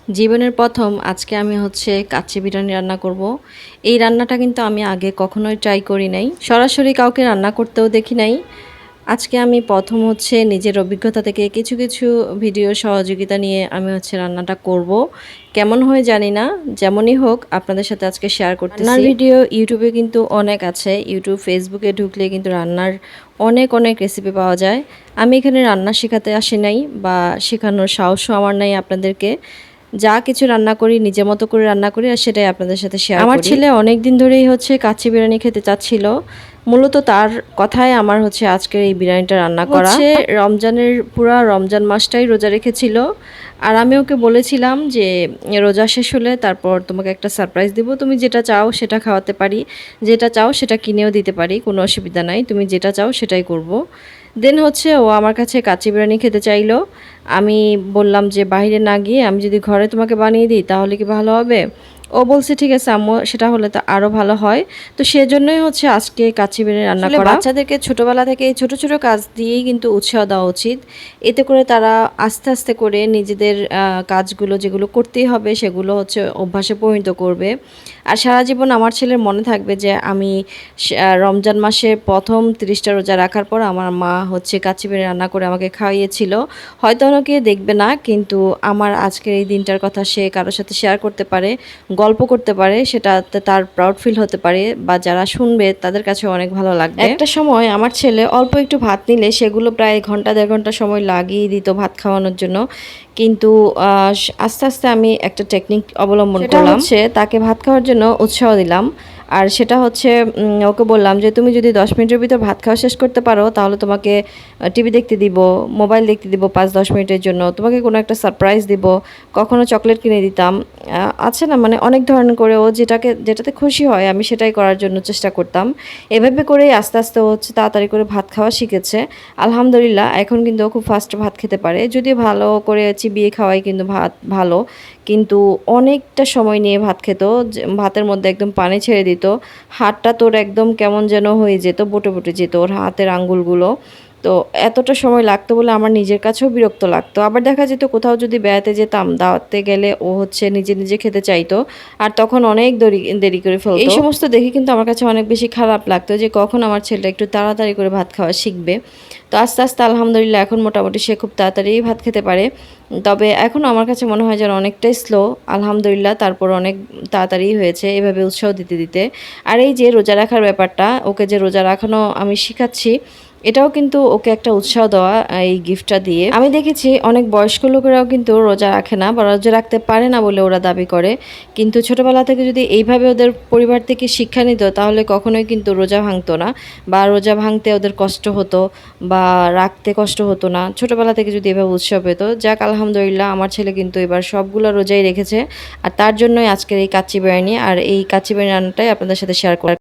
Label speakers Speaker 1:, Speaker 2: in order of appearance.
Speaker 1: জীবনের প্রথম আজকে আমি হচ্ছে কাচ্চি বিরিয়ানি রান্না করব। এই রান্নাটা কিন্তু আমি আগে কখনোই ট্রাই করি নাই, সরাসরি কাউকে রান্না করতেও দেখি নাই। আজকে আমি প্রথম হচ্ছে নিজের অভিজ্ঞতা থেকে কিছু কিছু ভিডিও সহযোগিতা নিয়ে আমি হচ্ছে রান্নাটা করব। কেমন হয় জানি না, যেমনই হোক আপনাদের সাথে আজকে শেয়ার করতেছি। রান্নার ভিডিও ইউটিউবে কিন্তু অনেক আছে, ইউটিউব ফেসবুকে ঢুকলে কিন্তু রান্নার অনেক অনেক রেসিপি পাওয়া যায়। আমি এখানে রান্না শেখাতে আসি নাই বা শেখানোর সাহসও আমার নাই আপনাদেরকে। যা কিছু রান্না করি নিজের মতো করে রান্না করি আর সেটাই আপনাদের সাথে শেয়ার করি। আমার ছেলে অনেক দিন ধরেই হচ্ছে কাচ্চি বিরিয়ানি খেতে চাচ্ছিল, মূলত তার কথায় আমার হচ্ছে আজকের এই বিরিয়ানিটা রান্না করা। হচ্ছে রমজানের পুরা রমজান মাসটাই রোজা রেখেছিল, আর আমি ওকে বলেছিলাম যে রোজা শেষ হলে তারপর তোমাকে একটা সারপ্রাইজ দিব, তুমি যেটা চাও সেটা খাওয়াতে পারি, যেটা চাও সেটা কিনেও দিতে পারি, কোনো অসুবিধা নাই, তুমি যেটা চাও সেটাই করব। দেন হচ্ছে ও আমার কাছে কাচ্চি বিরিয়ানি খেতে চাইলো। আমি বললাম যে বাইরে না গিয়ে আমি যদি ঘরে তোমাকে বানিয়ে দিই তাহলে কি ভালো হবে? ও বলছে ঠিক আছে আম্মু, সেটা হলে তো আরও ভালো হয়। তো সেজন্যই হচ্ছে আজকে কাচ্চি বিরিয়ানি রান্না করা। বাচ্চাদেরকে ছোটোবেলা থেকে এই ছোটো ছোটো কাজ দিয়েই কিন্তু উৎসাহ দেওয়া উচিত। এতে করে তারা আস্তে আস্তে করে নিজেদের কাজগুলো যেগুলো করতেই হবে সেগুলো হচ্ছে অভ্যাসে পরিণত করবে। আর সারা জীবন আমার ছেলের মনে থাকবে যে আমি রমজান মাসে প্রথম 30টা রোজা রাখার পর আমার মা হচ্ছে কাচ্চি বিরিয়ানি রান্না করে আমাকে খাইয়েছিল। হয়তো অনেকে দেখবে না, কিন্তু আমার আজকের এই দিনটার কথা সে কারোর সাথে শেয়ার করতে পারে, গল্প করতে পারে, সেটাতে তার প্রাউড ফিল হতে পারে, বা যারা শুনবে তাদের কাছে অনেক ভালো লাগবে। একটা সময় আমার ছেলে অল্প একটু ভাত নিলে সেগুলো প্রায় ঘন্টা দেড় ঘন্টা সময় লাগিয়ে দিত ভাত খাওয়ানোর জন্য, কিন্তু আস্তে আস্তে আমি একটা টেকনিক অবলম্বন করলাম, হচ্ছে তাকে ভাত খাওয়ার জন্য উৎসাহ দিলাম। আর সেটা হচ্ছে ওকে বললাম যে তুমি যদি 10 মিনিটের ভিতর ভাত খাওয়া শেষ করতে পারো তাহলে তোমাকে টিভি দেখতে দিব, মোবাইল দেখতে দিব 5-10 মিনিটের জন্য, তোমাকে কোনো একটা সারপ্রাইজ দিব, কখনো চকলেট কিনে দিতাম। আছে না, মানে অনেক ধরনের করে ও যেটাতে খুশি হয় আমি সেটাই করার জন্য চেষ্টা করতাম। এভাবে করেই আস্তে আস্তে হচ্ছে তাড়াতাড়ি করে ভাত খাওয়া শিখেছে। আলহামদুলিল্লাহ এখন কিন্তু ও খুব ফাস্ট ভাত খেতে পারে, যদি ভালো করে চিবিয়ে খাওয়াই কিন্তু ভাত ভালো, কিন্তু অনেকটা সময় নিয়ে ভাত খেত, ভাতের মধ্যে একদম পানি ছেড়ে দিত, হাতটা তোর একদম কেমন যেন হয়ে যেত, বটে বটে যেত ওর হাতের আঙ্গুলগুলো। তো এতটা সময় লাগতো বলে আমার নিজের কাছেও বিরক্ত লাগতো। আবার দেখা যেত কোথাও যদি বেড়াতে যেতাম, দাওয়াতে গেলে ও হচ্ছে নিজে নিজে খেতে চাইতো, আর তখন অনেক দেরি দেরি করে ফেলতো। এই সমস্ত দেখে কিন্তু আমার কাছে অনেক বেশি খারাপ লাগতো যে কখন আমার ছেলেটা একটু তাড়াতাড়ি করে ভাত খাওয়া শিখবে। তো আস্তে আস্তে আলহামদুলিল্লাহ এখন মোটামুটি সে খুব তাড়াতাড়ি ভাত খেতে পারে। তবে এখন আমার কাছে মনে হয় যেন অনেকটাই স্লো, আলহামদুলিল্লাহ তারপর অনেক তাড়াতাড়ি হয়েছে এভাবে উৎসাহ দিতে দিতে। আর এই যে রোজা রাখার ব্যাপারটা, ওকে যে রোজা রাখানো আমি শিখাচ্ছি, এটাও কিন্তু ওকে একটা উৎসাহ দেওয়া এই গিফটটা দিয়ে। আমি দেখেছি অনেক বয়স্ক লোকেরাও কিন্তু রোজা রাখে না বা রোজা রাখতে পারে না বলে ওরা দাবি করে, কিন্তু ছোটোবেলা থেকে যদি এইভাবে ওদের পরিবার থেকে শিক্ষা নিত তাহলে কখনোই কিন্তু রোজা ভাঙতো না, বা রোজা ভাঙতে ওদের কষ্ট হতো বা রাখতে কষ্ট হতো না, ছোটোবেলা থেকে যদি এভাবে উৎসব পেত। যাক আলহামদুলিল্লাহ আমার ছেলে কিন্তু এবার সবগুলো রোজাই রেখেছে, আর তার জন্যই আজকের এই কাচ্চি বিরিয়ানি, আর এই কাচ্চি বিরিয়ানি রান্নাটাই আপনাদের সাথে শেয়ার করার।